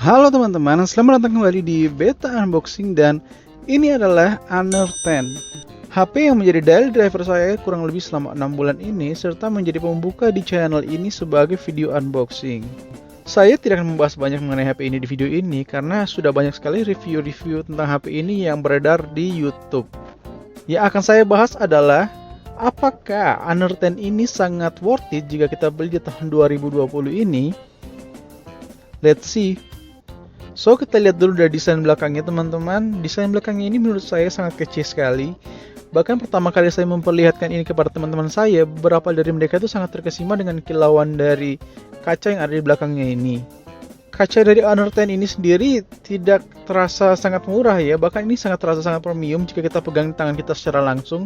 Halo teman-teman, selamat datang kembali di Beta Unboxing dan ini adalah Honor 10. HP yang menjadi daily driver saya kurang lebih selama 6 bulan ini serta menjadi pembuka di channel ini sebagai video unboxing. Saya tidak akan membahas banyak mengenai HP ini di video ini karena sudah banyak sekali review-review tentang HP ini yang beredar di YouTube. Yang akan saya bahas adalah apakah Honor 10 ini sangat worth it jika kita beli di tahun 2020 ini? Let's see. So kita lihat dulu dari desain belakangnya teman-teman. Desain belakangnya ini menurut saya sangat kece sekali. Bahkan pertama kali saya memperlihatkan ini kepada teman-teman saya, beberapa dari mereka itu sangat terkesima dengan kilauan dari kaca yang ada di belakangnya ini. Kaca dari Honor 10 ini sendiri tidak terasa sangat murah ya, bahkan ini sangat terasa sangat premium jika kita pegang di tangan kita secara langsung.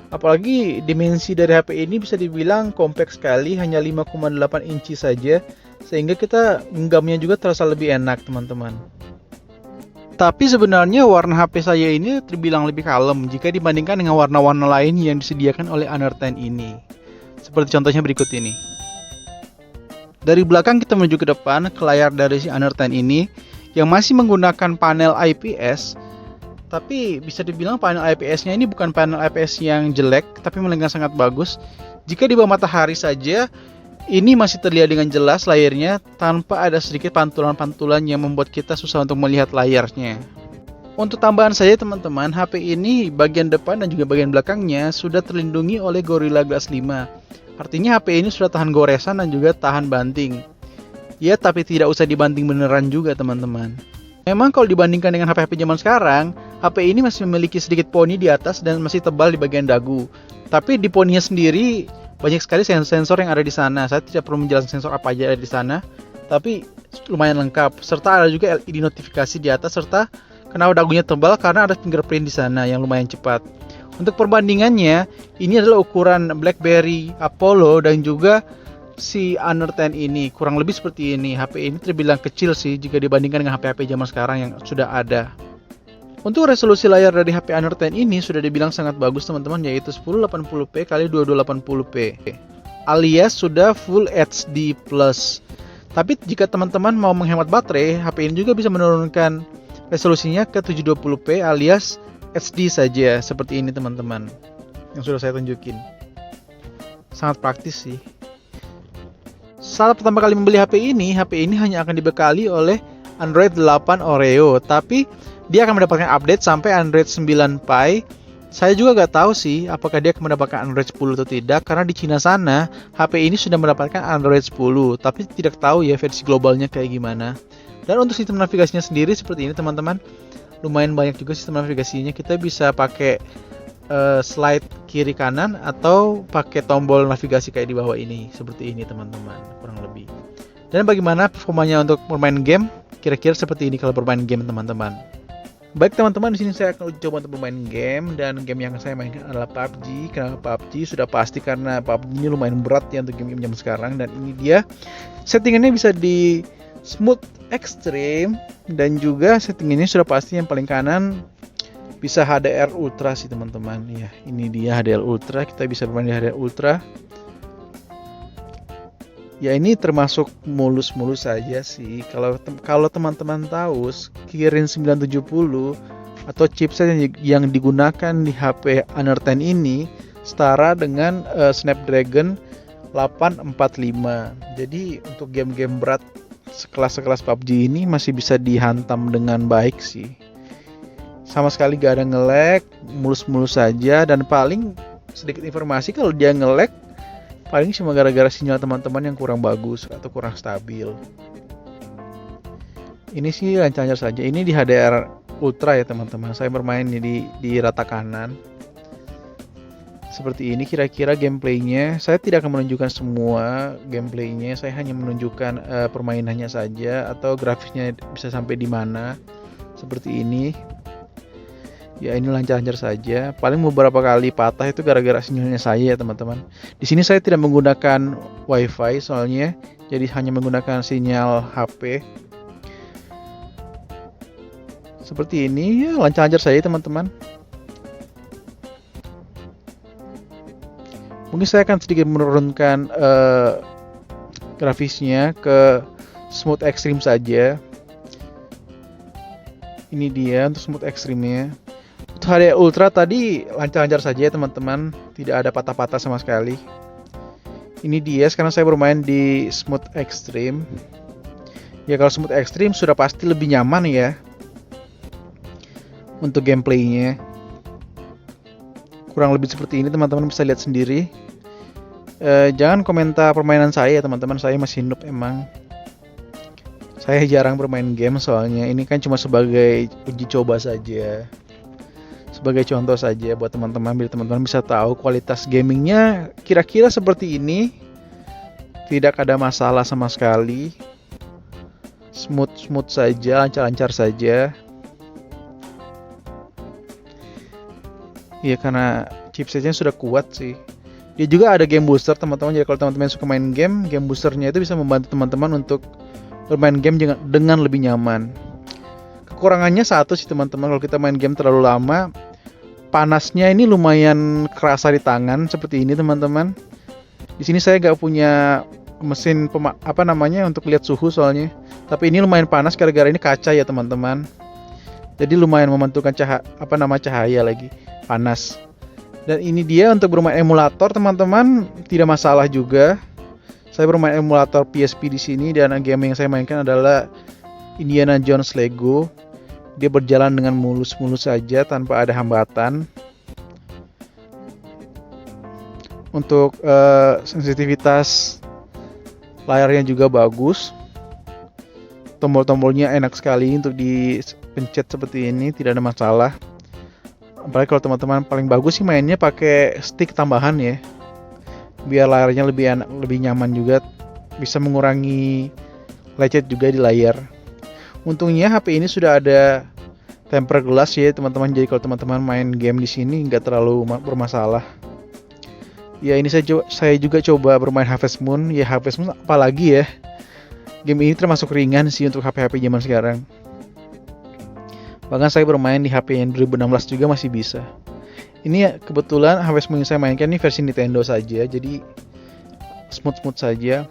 Apalagi dimensi dari HP ini bisa dibilang kompak sekali, hanya 5,8 inci saja, sehingga kita genggamnya juga terasa lebih enak teman-teman. Tapi sebenarnya warna HP saya ini terbilang lebih kalem jika dibandingkan dengan warna-warna lain yang disediakan oleh Honor 10 ini. Seperti contohnya berikut ini. Dari belakang kita menuju ke depan ke layar dari si Honor 10 ini yang masih menggunakan panel IPS. Tapi bisa dibilang panel IPS-nya ini bukan panel IPS yang jelek, tapi melainkan sangat bagus. Jika di bawah matahari saja, ini masih terlihat dengan jelas layarnya tanpa ada sedikit pantulan-pantulan yang membuat kita susah untuk melihat layarnya. Untuk tambahan saja teman-teman, HP ini bagian depan dan juga bagian belakangnya sudah terlindungi oleh Gorilla Glass 5. Artinya HP ini sudah tahan goresan dan juga tahan banting. Ya, tapi tidak usah dibanting beneran juga teman-teman. Memang kalau dibandingkan dengan HP-HP zaman sekarang, HP ini masih memiliki sedikit poni di atas dan masih tebal di bagian dagu. Tapi di poninya sendiri banyak sekali sensor yang ada di sana. Saya tidak perlu menjelaskan sensor apa aja ada di sana, tapi lumayan lengkap. Serta ada juga LED notifikasi di atas, serta kenapa dagunya tebal karena ada fingerprint di sana yang lumayan cepat. Untuk perbandingannya, ini adalah ukuran BlackBerry Apollo dan juga si Honor 10 ini kurang lebih seperti ini. HP ini terbilang kecil sih jika dibandingkan dengan HP-HP zaman sekarang yang sudah ada. Untuk resolusi layar dari HP Honor 10 ini sudah dibilang sangat bagus teman-teman, yaitu 1080p x 2280p alias sudah Full HD+. Tapi jika teman-teman mau menghemat baterai, HP ini juga bisa menurunkan resolusinya ke 720p alias HD saja, seperti ini teman-teman yang sudah saya tunjukin. Sangat praktis sih. Saat pertama kali membeli HP ini hanya akan dibekali oleh Android 8 Oreo, tapi dia akan mendapatkan update sampai Android 9 Pie. Saya juga gak tahu sih apakah dia akan mendapatkan Android 10 atau tidak, karena di Cina sana HP ini sudah mendapatkan Android 10, tapi tidak tahu ya versi globalnya kayak gimana. Dan untuk sistem navigasinya sendiri seperti ini teman-teman, lumayan banyak juga sistem navigasinya. Kita bisa pakai slide kiri kanan atau pakai tombol navigasi kayak di bawah ini, seperti ini teman-teman kurang lebih. Dan bagaimana performanya untuk bermain game? Kira-kira seperti ini kalau bermain game teman-teman. Baik teman-teman, di sini saya akan coba untuk bermain game, dan game yang saya mainkan adalah PUBG. Kenapa PUBG? Sudah pasti karena PUBG ini lumayan berat ya untuk game-game zaman sekarang, dan ini dia settingannya bisa di smooth extreme, dan juga settingannya sudah pasti yang paling kanan bisa HDR Ultra sih teman-teman. Ya, ini dia HDR Ultra, kita bisa bermain di HDR Ultra. Ya, ini termasuk mulus-mulus saja sih. Kalau teman-teman tahu Kirin 970 atau chipset yang digunakan di HP Honor 10 ini setara dengan Snapdragon 845. Jadi untuk game-game berat sekelas PUBG ini masih bisa dihantam dengan baik sih. Sama sekali gak ada nge-lag, mulus-mulus saja, dan paling sedikit informasi kalau dia nge-lag paling cuma gara-gara sinyal teman-teman yang kurang bagus atau kurang stabil. Ini sih lancar saja. Ini di HDR Ultra ya teman-teman. Saya bermain di rata kanan. Seperti ini kira-kira gameplaynya. Saya tidak akan menunjukkan semua gameplaynya. Saya hanya menunjukkan permainannya saja atau grafisnya bisa sampai di mana. Seperti ini. Ya, ini lancar-lancar saja. Paling beberapa kali patah itu gara-gara sinyalnya saya ya teman-teman. Di sini saya tidak menggunakan WiFi soalnya, jadi hanya menggunakan sinyal HP. Seperti ini ya, lancar-lancar saja teman-teman. Mungkin saya akan sedikit menurunkan grafisnya ke smooth extreme saja. Ini dia untuk smooth ekstrimnya. Untuk HD Ultra tadi lancar-lancar saja ya teman-teman, tidak ada patah-patah sama sekali. Ini dia, sekarang saya bermain di smooth extreme. Ya kalau smooth extreme sudah pasti lebih nyaman ya untuk gameplaynya. Kurang lebih seperti ini, teman-teman bisa lihat sendiri. Jangan komentar permainan saya teman-teman, saya masih noob emang. Saya jarang bermain game soalnya, ini kan cuma sebagai uji coba saja. Sebagai contoh saja buat teman-teman, biar teman-teman bisa tahu kualitas gamingnya kira-kira seperti ini. Tidak ada masalah sama sekali. Smooth saja, lancar-lancar saja. Ya karena chipsetnya sudah kuat sih. Dia juga ada game booster teman-teman, jadi kalau teman-teman suka main game boosternya itu bisa membantu teman-teman untuk bermain game dengan lebih nyaman. Kekurangannya satu sih teman-teman, kalau kita main game terlalu lama, panasnya ini lumayan kerasa di tangan seperti ini teman-teman. Di sini saya nggak punya mesin untuk lihat suhu soalnya. Tapi ini lumayan panas gara-gara ini kaca ya teman-teman. Jadi lumayan memantulkan cahaya lagi, panas. Dan ini dia untuk bermain emulator teman-teman, tidak masalah juga. Saya bermain emulator PSP di sini dan game yang saya mainkan adalah Indiana Jones Lego. Dia berjalan dengan mulus-mulus saja tanpa ada hambatan. Untuk sensitivitas layarnya juga bagus. Tombol-tombolnya enak sekali untuk dipencet seperti ini, tidak ada masalah. Apalagi kalau teman-teman paling bagus sih mainnya pakai stick tambahan ya. Biar layarnya lebih enak, lebih nyaman juga, bisa mengurangi lecet juga di layar. Untungnya HP ini sudah ada tempered glass ya teman-teman, jadi kalau teman-teman main game di sini nggak terlalu bermasalah. Ya ini saya juga coba bermain Harvest Moon. Ya Harvest Moon apalagi ya, game ini termasuk ringan sih untuk HP-HP zaman sekarang. Bahkan saya bermain di HP yang 2016 juga masih bisa. Ini kebetulan Harvest Moon yang saya mainkan ini versi Nintendo saja, jadi smooth saja.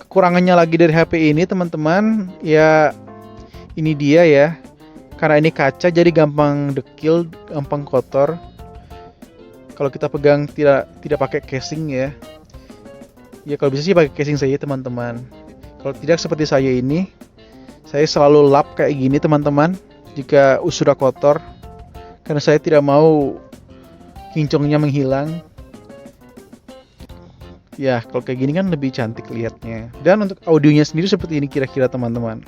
Kekurangannya lagi dari HP ini teman-teman, ya ini dia ya. Karena ini kaca jadi gampang dekil, gampang kotor. Kalau kita pegang tidak pakai casing ya. Ya kalau bisa sih pakai casing saja teman-teman. Kalau tidak seperti saya ini, saya selalu lap kayak gini teman-teman jika sudah kotor. Karena saya tidak mau kinclongnya menghilang. Ya kalau kayak gini kan lebih cantik lihatnya. Dan untuk audionya sendiri seperti ini kira-kira teman-teman.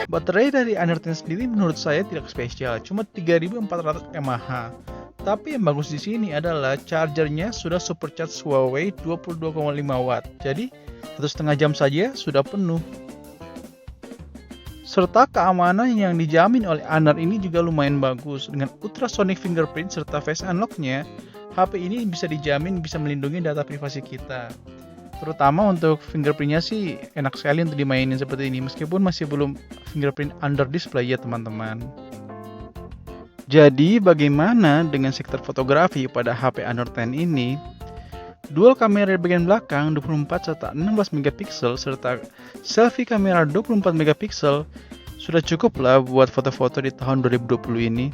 Baterai dari Honor 10 sendiri menurut saya tidak spesial, cuma 3400 mAh. Tapi yang bagus di sini adalah chargernya sudah supercharge Huawei 22,5 watt. Jadi 1,5 jam saja sudah penuh. Serta keamanan yang dijamin oleh Honor ini juga lumayan bagus. Dengan ultrasonic fingerprint serta face unlock-nya, HP ini bisa dijamin bisa melindungi data privasi kita. Terutama untuk fingerprintnya sih enak sekali untuk dimainin seperti ini, meskipun masih belum fingerprint under display ya teman-teman. Jadi bagaimana dengan sektor fotografi pada HP Honor 10 ini? Dual kamera di bagian belakang 24 serta 16 megapiksel serta selfie kamera 24 megapiksel sudah cukup lah buat foto-foto di tahun 2020 ini.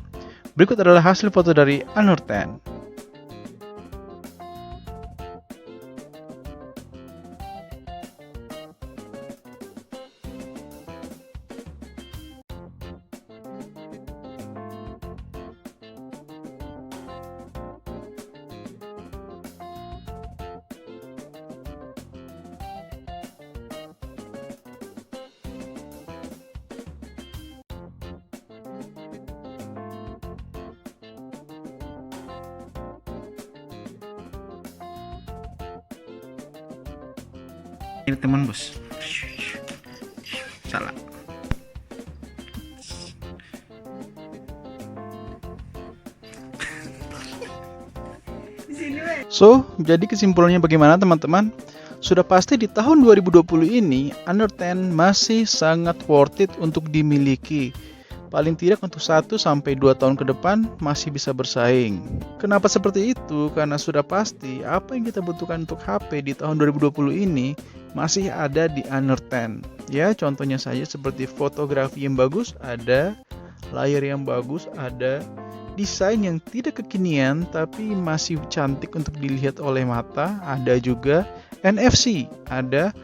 Berikut adalah hasil foto dari Honor 10. Ini teman bos. Salah. So, jadi kesimpulannya bagaimana teman-teman? Sudah pasti di tahun 2020 ini, Honor X masih sangat worth it untuk dimiliki. Paling tidak untuk 1-2 tahun ke depan masih bisa bersaing. Kenapa seperti itu? Karena sudah pasti apa yang kita butuhkan untuk HP di tahun 2020 ini masih ada di Honor X. Ya, contohnya saja seperti fotografi yang bagus ada, layar yang bagus ada, desain yang tidak kekinian tapi masih cantik untuk dilihat oleh mata ada juga, NFC ada,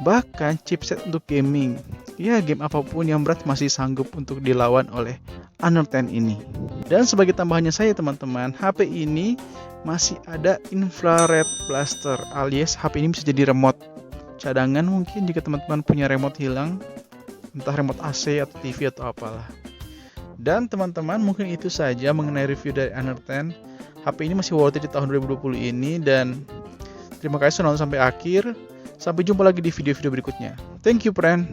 bahkan chipset untuk gaming. Ya, game apapun yang berat masih sanggup untuk dilawan oleh Honor X ini. Dan sebagai tambahannya saya teman-teman, HP ini masih ada infrared blaster alias HP ini bisa jadi remote cadangan mungkin jika teman-teman punya remote hilang, entah remote AC atau TV atau apalah. Dan teman-teman mungkin itu saja mengenai review dari Honor X. HP ini masih worth it di tahun 2020 ini dan terima kasih sudah nonton sampai akhir. Sampai jumpa lagi di video-video berikutnya. Thank you friend.